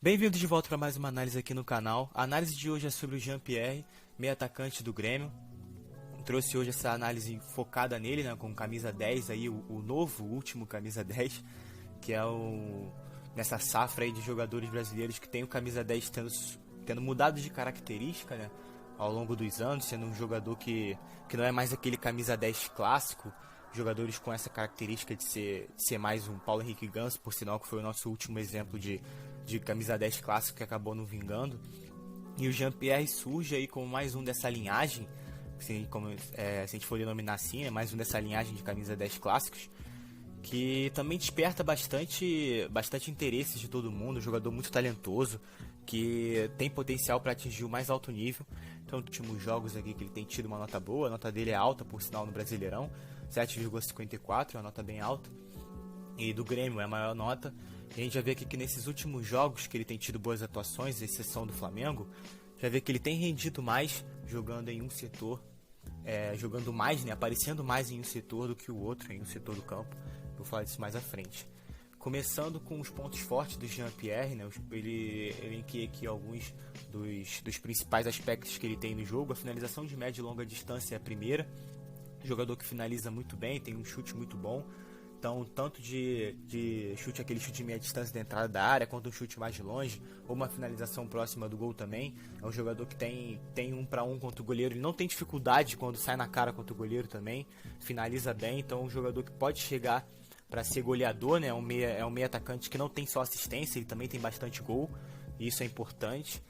Bem-vindos de volta para mais uma análise aqui no canal. A análise de hoje é sobre o Jean-Pierre, meio atacante do Grêmio. Trouxe hoje essa análise focada nele, né, com camisa 10, aí, o novo, último camisa 10, que é nessa safra aí de jogadores brasileiros que tem o camisa 10 tendo mudado de característica, né, ao longo dos anos, sendo um jogador que não é mais aquele camisa 10 clássico, jogadores com essa característica de ser mais um Paulo Henrique Ganso, por sinal que foi o nosso último exemplo de camisa 10 clássico que acabou não vingando. E o Jean-Pierre surge aí como mais um dessa linhagem, se a gente for denominar assim, mais um dessa linhagem de camisa 10 clássicos, que também desperta bastante interesse de todo mundo, um jogador muito talentoso, que tem potencial para atingir o mais alto nível. Então, nos últimos jogos aqui que ele tem tido uma nota boa, a nota dele é alta, por sinal, no Brasileirão, 7,54, é uma nota bem alta. E do Grêmio é a maior nota. E a gente já vê aqui que nesses últimos jogos que ele tem tido boas atuações, exceção do Flamengo, já vê que ele tem rendido mais jogando em um setor, jogando mais, né, aparecendo mais em um setor do que o outro, em um setor do campo. Vou falar disso mais à frente. Começando com os pontos fortes do Jean-Pierre, né, ele elenquei aqui alguns dos principais aspectos que ele tem no jogo. A finalização de média e longa distância é a primeira. Jogador que finaliza muito bem, tem um chute muito bom. Então, tanto de chute, aquele chute de meia distância da entrada da área, quanto um chute mais de longe, ou uma finalização próxima do gol também. É um jogador que tem 1 para 1 contra o goleiro. Ele não tem dificuldade quando sai na cara contra o goleiro também. Finaliza bem, então é um jogador que pode chegar para ser goleador, né? É um meia atacante que não tem só assistência, ele também tem bastante gol. E isso é importante.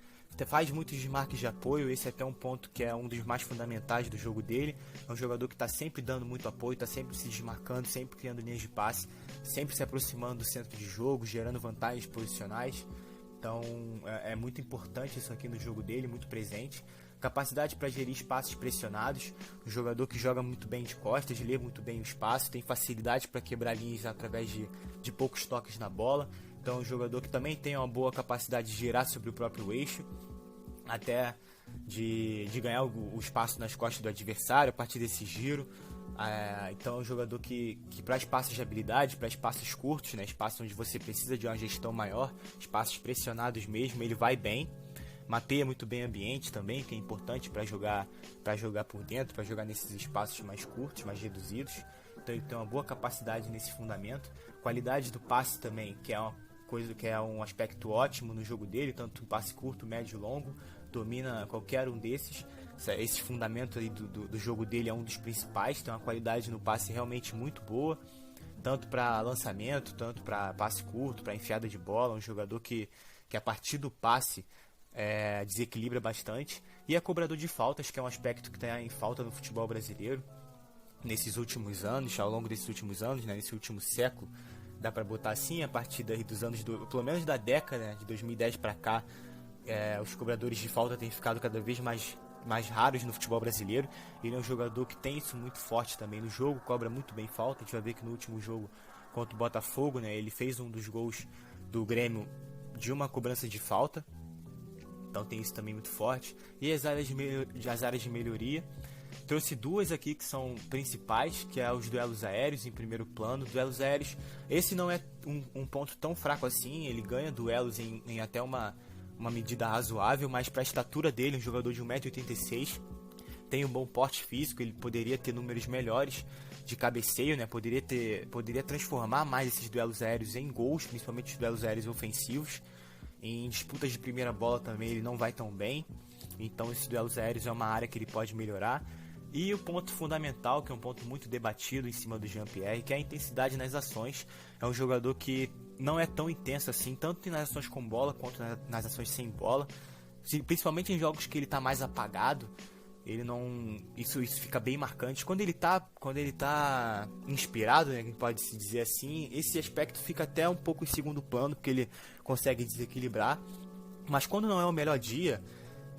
Faz muitos desmarques de apoio, esse é até um ponto que é um dos mais fundamentais do jogo dele. É um jogador que está sempre dando muito apoio, está sempre se desmarcando, sempre criando linhas de passe, sempre se aproximando do centro de jogo, gerando vantagens posicionais. Então é muito importante isso aqui no jogo dele, muito presente. Capacidade para gerir espaços pressionados, um jogador que joga muito bem de costas, lê muito bem o espaço, tem facilidade para quebrar linhas através de poucos toques na bola. Então é um jogador que também tem uma boa capacidade de girar sobre o próprio eixo, até de ganhar o espaço nas costas do adversário a partir desse giro. Então é um jogador que para espaços de habilidade, para espaços curtos, né, espaços onde você precisa de uma gestão maior, espaços pressionados mesmo, ele vai bem. Mapeia muito bem o ambiente também, que é importante para jogar por dentro, para jogar nesses espaços mais curtos, mais reduzidos. Então ele tem uma boa capacidade nesse fundamento. Qualidade do passe também, que é uma coisa que é um aspecto ótimo no jogo dele, tanto um passe curto, médio e longo, domina qualquer um desses. Esse fundamento aí do jogo dele é um dos principais, tem uma qualidade no passe realmente muito boa, tanto para lançamento, tanto para passe curto, para enfiada de bola, um jogador que a partir do passe desequilibra bastante. E é cobrador de faltas, que é um aspecto que está em falta no futebol brasileiro nesses últimos anos, ao longo desses últimos anos, né, nesse último século, dá para botar assim, a partir dos anos, pelo menos da década, né, de 2010 para cá, os cobradores de falta têm ficado cada vez mais raros no futebol brasileiro. Ele é um jogador que tem isso muito forte também no jogo, cobra muito bem falta. A gente vai ver que no último jogo contra o Botafogo, né, ele fez um dos gols do Grêmio de uma cobrança de falta. Então tem isso também muito forte. E as áreas de melhoria, trouxe duas aqui que são principais, que é os duelos aéreos em primeiro plano. Duelos aéreos, esse não é um ponto tão fraco assim, ele ganha duelos em até uma medida razoável, mas para a estatura dele, um jogador de 1,86 m, tem um bom porte físico, ele poderia ter números melhores de cabeceio, né? Poderia transformar mais esses duelos aéreos em gols, principalmente os duelos aéreos ofensivos. Em disputas de primeira bola também ele não vai tão bem, então esses duelos aéreos é uma área que ele pode melhorar. E o ponto fundamental, que é um ponto muito debatido em cima do Jean-Pierre, que é a intensidade nas ações. É um jogador que não é tão intenso assim, tanto nas ações com bola quanto nas ações sem bola. Principalmente em jogos que ele está mais apagado, ele não, isso fica bem marcante. Quando ele tá inspirado, né, que pode se dizer assim, esse aspecto fica até um pouco em segundo plano, porque ele consegue desequilibrar. Mas quando não é o melhor dia,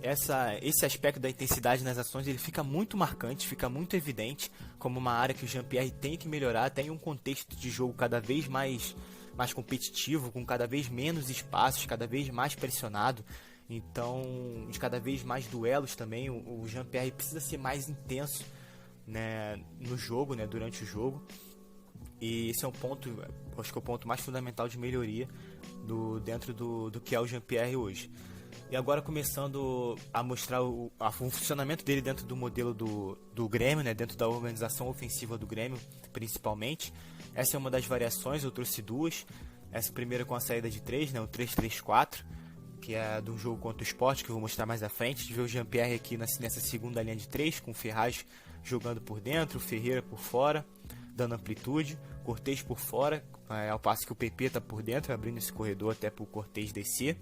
esse aspecto da intensidade nas ações, ele fica muito marcante, fica muito evidente como uma área que o Jean-Pierre tem que melhorar. Tem um contexto de jogo cada vez mais competitivo, com cada vez menos espaços, cada vez mais pressionado. Então, de cada vez mais duelos também, o Jean-Pierre precisa ser mais intenso, né, no jogo, né, durante o jogo. E esse é um ponto, acho que é o ponto mais fundamental de melhoria dentro do que é o Jean-Pierre hoje. E agora começando a mostrar o funcionamento dele dentro do modelo do Grêmio, né, dentro da organização ofensiva do Grêmio, principalmente. Essa é uma das variações, eu trouxe duas. Essa primeira com a saída de 3, né, o 3-3-4, que é de um jogo contra o Sport, que eu vou mostrar mais à frente. A gente vê o Jean-Pierre aqui nessa segunda linha de 3, com o Ferraz jogando por dentro, o Ferreira por fora, dando amplitude, Cortez por fora, ao passo que o PP está por dentro, abrindo esse corredor até para o Cortez descer.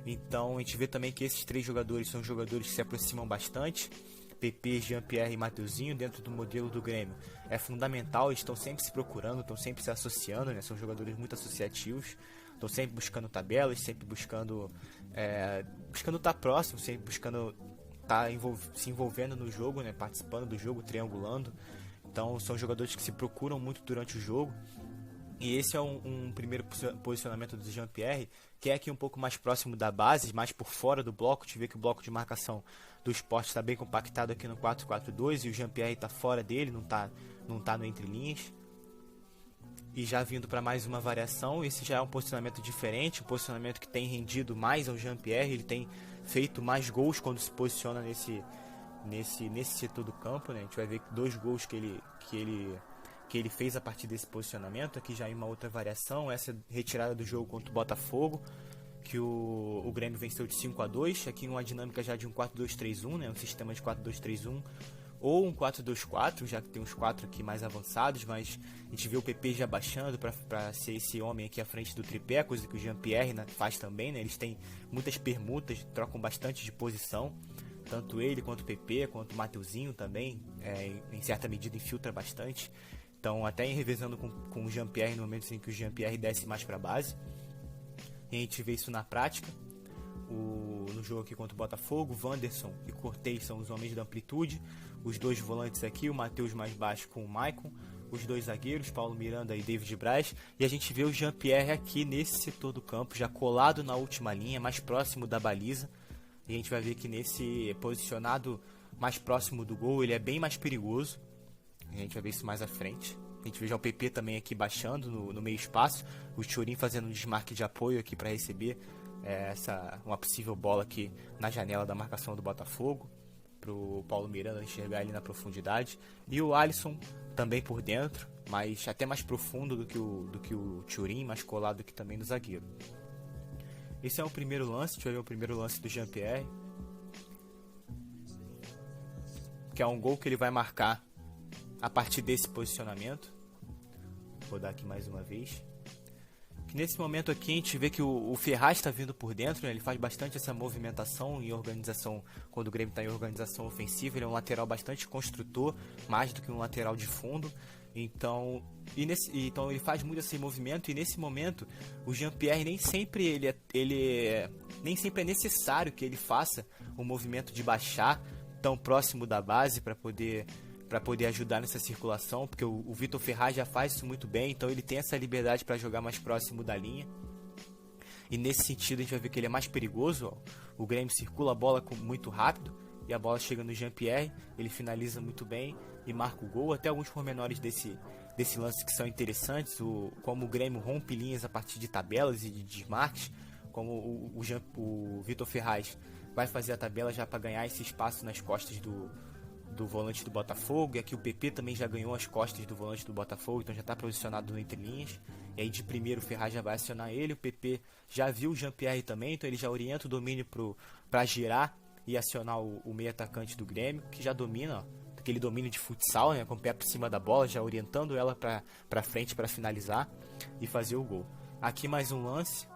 Então a gente vê também que esses três jogadores são jogadores que se aproximam bastante. PP, Jean-Pierre e Mateuzinho dentro do modelo do Grêmio é fundamental, eles estão sempre se procurando, estão sempre se associando, né? São jogadores muito associativos, estão sempre buscando tabelas, sempre buscando estar próximo, sempre buscando se envolvendo no jogo, né? Participando do jogo, triangulando. Então são jogadores que se procuram muito durante o jogo. E esse é um primeiro posicionamento do Jean-Pierre, que é aqui um pouco mais próximo da base, mais por fora do bloco. A gente vê que o bloco de marcação do Sport está bem compactado aqui no 4-4-2 e o Jean-Pierre está fora dele, não tá no entre linhas. E já vindo para mais uma variação, esse já é um posicionamento diferente, um posicionamento que tem rendido mais ao Jean-Pierre, ele tem feito mais gols quando se posiciona nesse setor do campo, né? A gente vai ver 2 gols que ele fez a partir desse posicionamento. Aqui já em uma outra variação, essa retirada do jogo contra o Botafogo, que o Grêmio venceu de 5-2, aqui uma dinâmica já de um 4-2-3-1, né, um sistema de 4-2-3-1, ou um 4-2-4, já que tem os 4 aqui mais avançados, mas a gente vê o PP já baixando para ser esse homem aqui à frente do tripé, coisa que o Jean-Pierre, né, faz também, né, eles têm muitas permutas, trocam bastante de posição, tanto ele quanto o PP, quanto o Mateuzinho também, em certa medida infiltra bastante. Então, até revezando com o Jean-Pierre no momento em que o Jean-Pierre desce mais para a base. E a gente vê isso na prática. No jogo aqui contra o Botafogo, Wanderson e Cortez são os homens da amplitude. Os 2 volantes aqui, o Matheus mais baixo com o Maicon. Os 2 zagueiros, Paulo Miranda e David Braz. E a gente vê o Jean-Pierre aqui nesse setor do campo, já colado na última linha, mais próximo da baliza. E a gente vai ver que nesse posicionado mais próximo do gol, ele é bem mais perigoso. A gente vai ver isso mais à frente. A gente vê já o PP também aqui baixando no meio espaço. O Thuram fazendo um desmarque de apoio aqui para receber uma possível bola aqui na janela da marcação do Botafogo. Para o Paulo Miranda enxergar ali na profundidade. E o Alisson também por dentro, mas até mais profundo do que o Thuram, mais colado aqui também no zagueiro. Esse é o primeiro lance. A gente vai ver o primeiro lance do Jean-Pierre, que é um gol que ele vai marcar a partir desse posicionamento. Vou dar aqui mais uma vez. Que nesse momento aqui a gente vê que o Ferraz está vindo por dentro, né? Ele faz bastante essa movimentação e organização. Quando o Grêmio está em organização ofensiva, ele é um lateral bastante construtor, mais do que um lateral de fundo. Então ele faz muito esse movimento, e nesse momento o Jean-Pierre nem sempre nem sempre é necessário que ele faça o movimento de baixar tão próximo da base para poder ajudar nessa circulação, porque o Vitor Ferraz já faz isso muito bem, então ele tem essa liberdade para jogar mais próximo da linha. E nesse sentido a gente vai ver que ele é mais perigoso. O Grêmio circula a bola muito rápido e a bola chega no Jean-Pierre, ele finaliza muito bem e marca o gol. Até alguns pormenores desse lance que são interessantes, como o Grêmio rompe linhas a partir de tabelas e de desmarques, como o Vitor Ferraz vai fazer a tabela já para ganhar esse espaço nas costas do volante do Botafogo. E aqui o PP também já ganhou as costas do volante do Botafogo, então já está posicionado no entre linhas. E aí de primeiro o Ferraz já vai acionar ele. O PP já viu o Jean-Pierre também, então ele já orienta o domínio para girar e acionar o meio atacante do Grêmio, que já domina, aquele domínio de futsal, né, com o pé por cima da bola, já orientando ela para frente para finalizar e fazer o gol. Aqui mais um lance.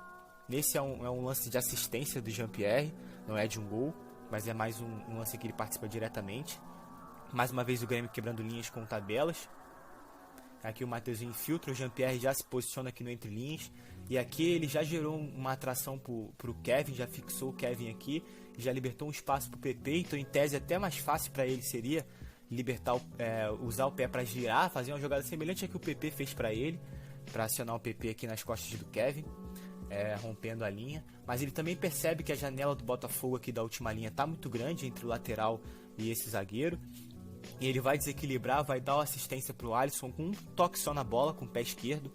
Nesse é um lance de assistência do Jean-Pierre, não é de um gol, mas é mais um lance que ele participa diretamente. Mais uma vez o Grêmio quebrando linhas com tabelas. Aqui o Mateuzinho infiltra, o Jean-Pierre já se posiciona aqui no entre linhas. E aqui ele já gerou uma atração pro Kevin, já fixou o Kevin aqui, já libertou um espaço pro PP, então em tese até mais fácil para ele seria usar o pé para girar, fazer uma jogada semelhante a que o PP fez para ele, para acionar o PP aqui nas costas do Kevin, rompendo a linha. Mas ele também percebe que a janela do Botafogo aqui da última linha está muito grande entre o lateral e esse zagueiro. E ele vai desequilibrar, vai dar uma assistência pro Alisson com um toque só na bola, com o pé esquerdo.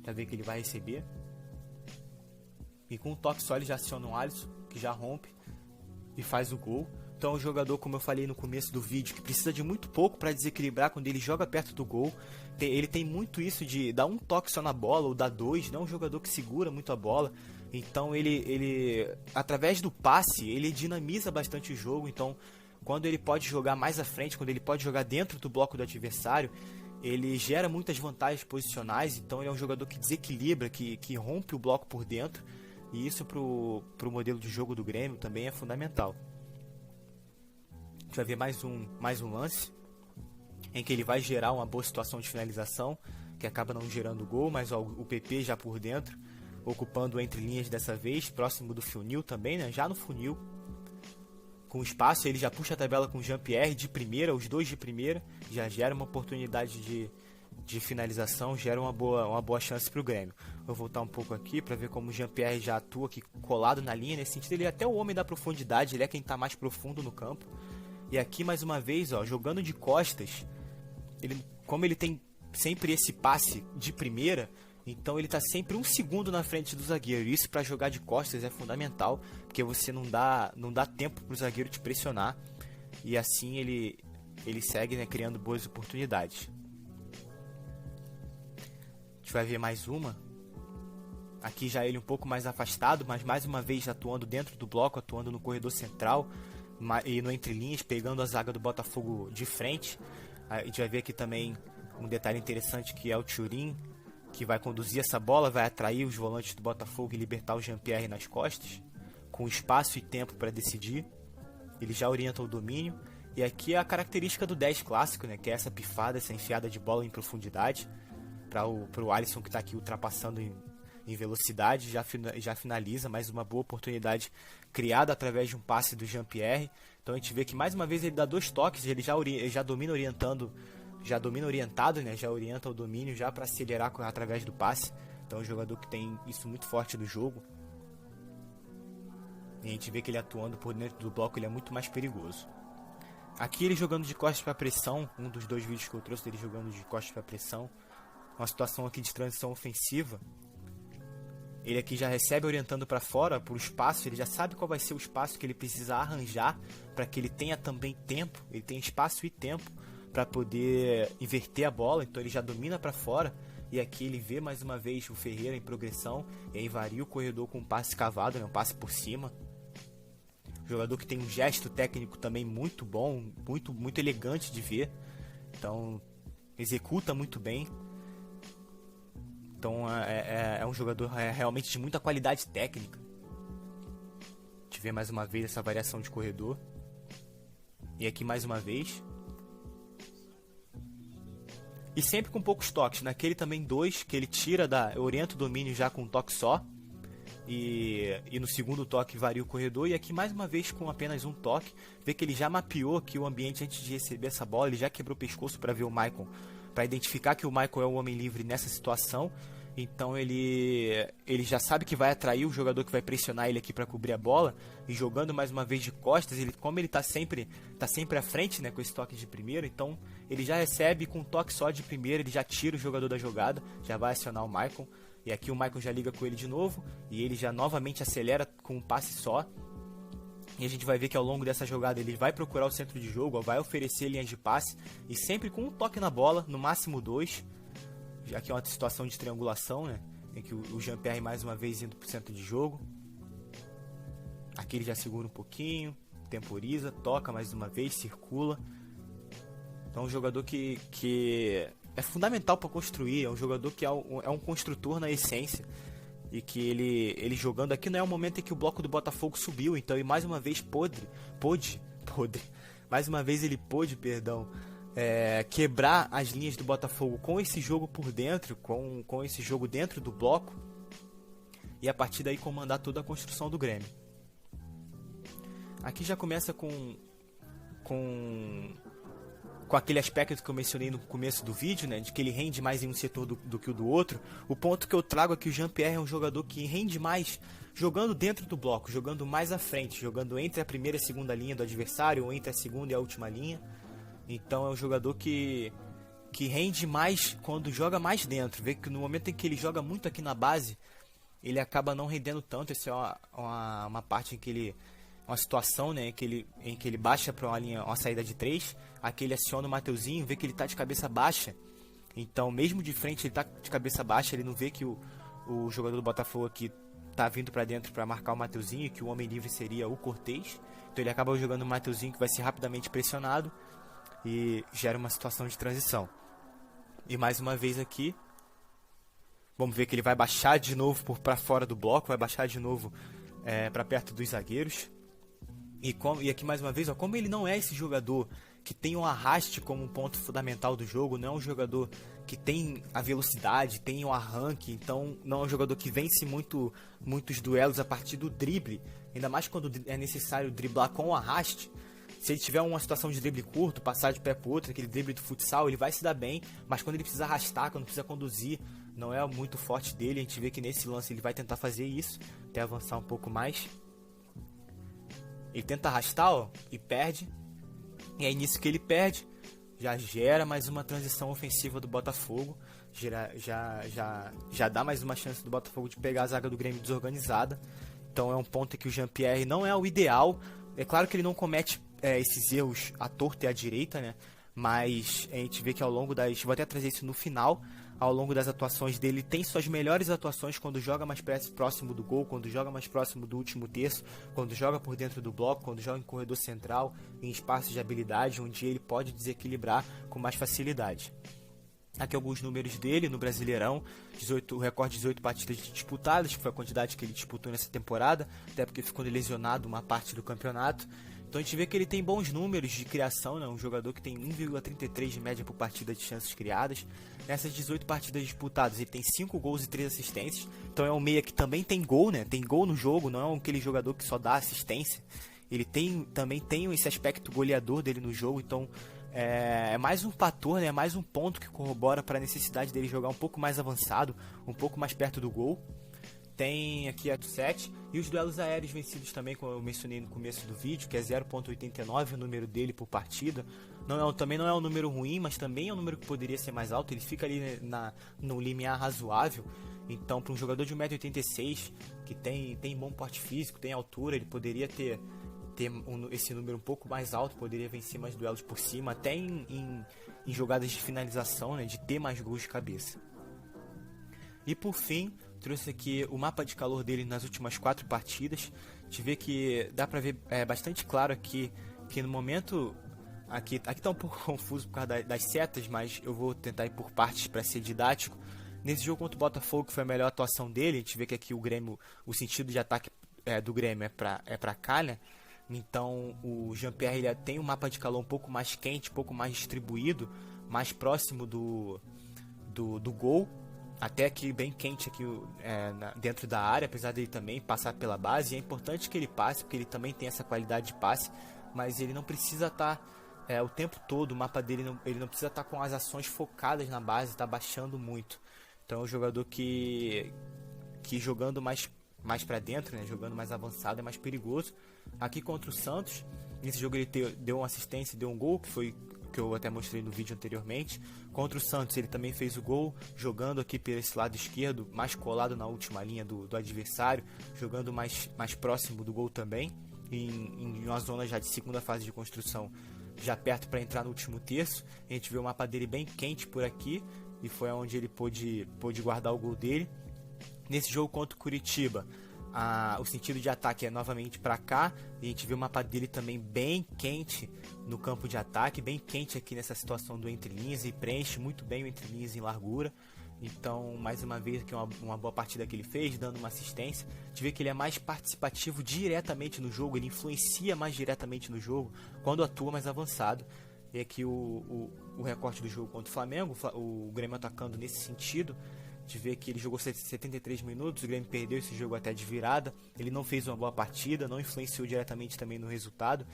Pra ver que ele vai receber. E com um toque só ele já aciona o Alisson, que já rompe e faz o gol. Então é um jogador, como eu falei no começo do vídeo, que precisa de muito pouco para desequilibrar quando ele joga perto do gol. Ele tem muito isso de dar um toque só na bola ou dar dois, não é um jogador que segura muito a bola. Então ele através do passe, ele dinamiza bastante o jogo. Então quando ele pode jogar mais à frente, quando ele pode jogar dentro do bloco do adversário, ele gera muitas vantagens posicionais. Então ele é um jogador que desequilibra, que rompe o bloco por dentro. E isso pro modelo de jogo do Grêmio também é fundamental. A gente vai ver mais um lance em que ele vai gerar uma boa situação de finalização, que acaba não gerando gol, mas ó, o PP já por dentro, ocupando entre linhas dessa vez, próximo do funil também, né? Já no funil, com espaço, ele já puxa a tabela com o Jean-Pierre de primeira, os dois de primeira, já gera uma oportunidade de finalização, gera uma boa chance para o Grêmio. Vou voltar um pouco aqui para ver como o Jean-Pierre já atua aqui colado na linha. Nesse sentido, ele é até o homem da profundidade, ele é quem está mais profundo no campo. E aqui mais uma vez, ó, jogando de costas, como ele tem sempre esse passe de primeira, então ele está sempre um segundo na frente do zagueiro. Isso para jogar de costas é fundamental, porque você não dá tempo para o zagueiro te pressionar. E assim ele segue, né, criando boas oportunidades. A gente vai ver mais uma. Aqui já ele um pouco mais afastado, mas mais uma vez atuando dentro do bloco, atuando no corredor central e no entre linhas, pegando a zaga do Botafogo de frente. A gente vai ver aqui também um detalhe interessante, que é o Thuram, que vai conduzir essa bola, vai atrair os volantes do Botafogo e libertar o Jean-Pierre nas costas, com espaço e tempo para decidir. Ele já orienta o domínio. E aqui é a característica do 10 clássico, né, que é essa pifada, essa enfiada de bola em profundidade, para o Alisson, que está aqui ultrapassando em velocidade, já finaliza. Mais uma boa oportunidade criada através de um passe do Jean-Pierre. Então a gente vê que mais uma vez ele dá dois toques, ele já domina orientado, né? Já orienta o domínio já para acelerar através do passe. Então é um jogador que tem isso muito forte no jogo. E a gente vê que ele atuando por dentro do bloco, ele é muito mais perigoso. Aqui ele jogando de costas para pressão, um dos dois vídeos que eu trouxe dele jogando de costas para pressão. Uma situação aqui de transição ofensiva. Ele aqui já recebe orientando para fora, por espaço. Ele já sabe qual vai ser o espaço que ele precisa arranjar para que ele tenha também tempo. Ele tem espaço e tempo para poder inverter a bola. Então ele já domina para fora. E aqui ele vê mais uma vez o Ferreira em progressão. E aí varia o corredor com um passe cavado, né? Um passe por cima. Jogador que tem um gesto técnico também muito bom, muito elegante de ver. Então executa muito bem. Então é um jogador realmente de muita qualidade técnica. A gente vê mais uma vez essa variação de corredor. E aqui mais uma vez. E sempre com poucos toques. Naquele também dois, que ele orienta o domínio já com um toque só. E no segundo toque varia o corredor. E aqui mais uma vez com apenas um toque. Vê que ele já mapeou aqui o ambiente antes de receber essa bola. Ele já quebrou o pescoço para ver o Maicon, para identificar que o Maicon é o homem livre nessa situação. Então ele já sabe que vai atrair o jogador que vai pressionar ele aqui para cobrir a bola. E jogando mais uma vez de costas, como ele tá sempre à frente, né, com esse toque de primeira, então ele já recebe com um toque só de primeira, ele já tira o jogador da jogada, já vai acionar o Maicon. E aqui o Maicon já liga com ele de novo, e ele já novamente acelera com um passe só. E a gente vai ver que ao longo dessa jogada ele vai procurar o centro de jogo, vai oferecer linhas de passe, e sempre com um toque na bola, no máximo dois. Já que é uma situação de triangulação, né, em que o Jean-Pierre mais uma vez indo para o centro de jogo. Aqui ele já segura um pouquinho, temporiza, toca mais uma vez, circula. Então é um jogador que é fundamental para construir, é um jogador que é um construtor na essência. E que ele jogando aqui não é o momento em que o bloco do Botafogo subiu, então ele mais uma vez quebrar as linhas do Botafogo com esse jogo por dentro, com esse jogo dentro do bloco, e a partir daí comandar toda a construção do Grêmio. Aqui já começa com aquele aspecto que eu mencionei no começo do vídeo, né, de que ele rende mais em um setor do que o do outro. O ponto que eu trago é que o Jean-Pierre é um jogador que rende mais jogando dentro do bloco, jogando mais à frente, jogando entre a primeira e a segunda linha do adversário, ou entre a segunda e a última linha. Então é um jogador que rende mais quando joga mais dentro. Vê que no momento em que ele joga muito aqui na base, ele acaba não rendendo tanto. Essa é uma parte em que ele... uma situação, né, em que ele baixa para uma saída de 3. Aqui ele aciona o Mateuzinho, vê que ele está de cabeça baixa. Então, mesmo de frente, ele está de cabeça baixa. Ele não vê que o jogador do Botafogo aqui tá vindo para dentro para marcar o Mateuzinho, que o homem livre seria o Cortez. Então ele acaba jogando o Mateuzinho, que vai ser rapidamente pressionado e gera uma situação de transição. E mais uma vez aqui, vamos ver que ele vai baixar de novo para fora do bloco, vai baixar de novo para perto dos zagueiros. E aqui mais uma vez, ó, como ele não é esse jogador que tem um arraste como um ponto fundamental do jogo, não é um jogador que tem a velocidade, tem o arranque, então não é um jogador que vence muitos duelos a partir do drible, ainda mais quando é necessário driblar com o arraste. Se ele tiver uma situação de drible curto, passar de pé para outro, aquele drible do futsal, ele vai se dar bem, mas quando ele precisa arrastar, quando precisa conduzir, não é muito forte dele. A gente vê que nesse lance ele vai tentar fazer isso, até avançar um pouco mais. Ele tenta arrastar, ó, e perde. E é nisso que ele perde, já gera mais uma transição ofensiva do Botafogo. Já dá mais uma chance do Botafogo de pegar a zaga do Grêmio desorganizada. Então é um ponto que o Jean-Pierre não é o ideal. É claro que ele não comete esses erros à torta e à direita, né? Mas a gente vê que ao longo das... Vou até trazer isso no final. Ao longo das atuações dele, tem suas melhores atuações quando joga mais próximo do gol, quando joga mais próximo do último terço, quando joga por dentro do bloco, quando joga em corredor central, em espaços de habilidade, onde ele pode desequilibrar com mais facilidade. Aqui alguns números dele no Brasileirão: o recorde de 18 partidas disputadas, que foi a quantidade que ele disputou nessa temporada, até porque ficou lesionado uma parte do campeonato. Então a gente vê que ele tem bons números de criação, né? Um jogador que tem 1,33 de média por partida de chances criadas. Nessas 18 partidas disputadas, ele tem 5 gols e 3 assistências. Então é um meia que também tem gol, né? Tem gol no jogo, não é aquele jogador que só dá assistência. Ele também tem esse aspecto goleador dele no jogo, então é mais um fator, né? É mais um ponto que corrobora para a necessidade dele jogar um pouco mais avançado, um pouco mais perto do gol. Tem aqui a 7 e os duelos aéreos vencidos também, como eu mencionei no começo do vídeo, que é 0,89 o número dele por partida. Também não é um número ruim, mas também é um número que poderia ser mais alto. Ele fica ali no limiar razoável. Então, para um jogador de 1,86m, que tem bom porte físico, tem altura, ele poderia ter esse número um pouco mais alto, poderia vencer mais duelos por cima, até em jogadas de finalização, né, de ter mais gols de cabeça. E por fim, trouxe aqui o mapa de calor dele nas últimas 4 partidas. A gente vê que dá pra ver bastante claro aqui que no momento... Aqui tá um pouco confuso por causa das setas, mas eu vou tentar ir por partes para ser didático. Nesse jogo contra o Botafogo, que foi a melhor atuação dele, a gente vê que aqui o Grêmio, o sentido de ataque do Grêmio é pra cá, né? Então o Jean-Pierre ele tem um mapa de calor um pouco mais quente, um pouco mais distribuído, mais próximo do gol. Até aqui bem quente aqui dentro da área, apesar dele também passar pela base. E é importante que ele passe, porque ele também tem essa qualidade de passe, mas ele não precisa estar o tempo todo. O mapa dele ele não precisa estar com as ações focadas na base, está baixando muito. Então é um jogador que jogando mais para dentro, né, jogando mais avançado, é mais perigoso. Aqui contra o Santos, nesse jogo ele deu uma assistência e deu um gol, que foi que eu até mostrei no vídeo anteriormente. Contra o Santos ele também fez o gol, jogando aqui por esse lado esquerdo, mais colado na última linha do adversário, jogando mais próximo do gol também, em uma zona já de segunda fase de construção, já perto para entrar no último terço. A gente vê o mapa dele bem quente por aqui, e foi onde ele pôde guardar o gol dele. Nesse jogo contra o Curitiba, o sentido de ataque é novamente para cá, e a gente vê o mapa dele também bem quente no campo de ataque, bem quente aqui nessa situação do entre linhas, e preenche muito bem o entre linhas em largura. Então, mais uma vez aqui uma boa partida que ele fez, dando uma assistência. A gente vê que ele é mais participativo diretamente no jogo, ele influencia mais diretamente no jogo quando atua mais avançado. E aqui o recorte do jogo contra o Flamengo, o Grêmio atacando nesse sentido. De ver que ele jogou 73 minutos, o Grêmio perdeu esse jogo até de virada. Ele não fez uma boa partida, não influenciou diretamente também no resultado.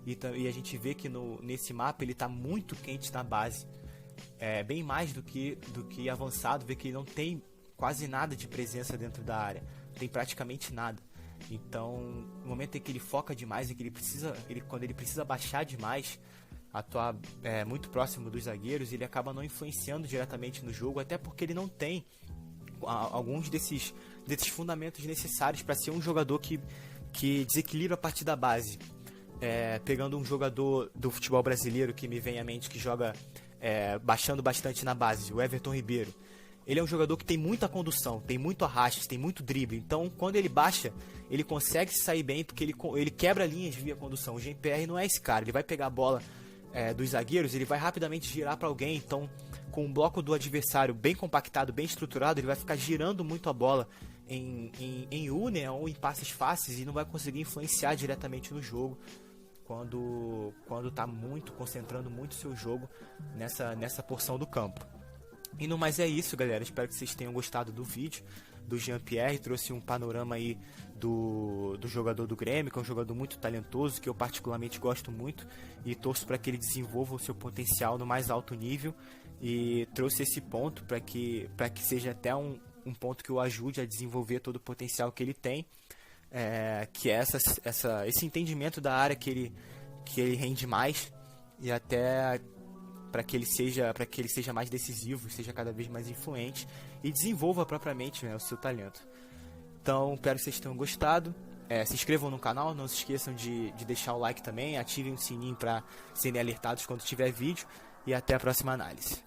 E a gente vê que nesse mapa ele está muito quente na base, bem mais do que avançado. Vê que ele não tem quase nada de presença dentro da área, não tem praticamente nada. Então, no momento em que ele foca demais, em que quando ele precisa baixar demais, atuar muito próximo dos zagueiros, ele acaba não influenciando diretamente no jogo, até porque ele não tem alguns desses fundamentos necessários para ser um jogador que desequilibra a partir da base. Pegando um jogador do futebol brasileiro que me vem à mente, que joga baixando bastante na base, o Everton Ribeiro. Ele é um jogador que tem muita condução, tem muito arraste, tem muito drible. Então, quando ele baixa, ele consegue sair bem porque ele quebra linhas via condução. O Jean-Pierre não é esse cara. Ele vai pegar a bola dos zagueiros, ele vai rapidamente girar para alguém. Então, com o bloco do adversário bem compactado, bem estruturado, ele vai ficar girando muito a bola em U, né, ou em passes fáceis, e não vai conseguir influenciar diretamente no jogo quando está concentrando muito seu jogo nessa porção do campo. E no mais é isso, galera. Espero que vocês tenham gostado do vídeo do Jean-Pierre. Trouxe um panorama aí do jogador do Grêmio, que é um jogador muito talentoso, que eu particularmente gosto muito e torço para que ele desenvolva o seu potencial no mais alto nível. E trouxe esse ponto para que seja até um ponto que o ajude a desenvolver todo o potencial que ele tem, que é esse entendimento da área que ele rende mais, e até para que ele seja mais decisivo, seja cada vez mais influente e desenvolva propriamente, né, o seu talento. Então, espero que vocês tenham gostado. Se inscrevam no canal, não se esqueçam de deixar o like também, ativem o sininho para serem alertados quando tiver vídeo, e até a próxima análise.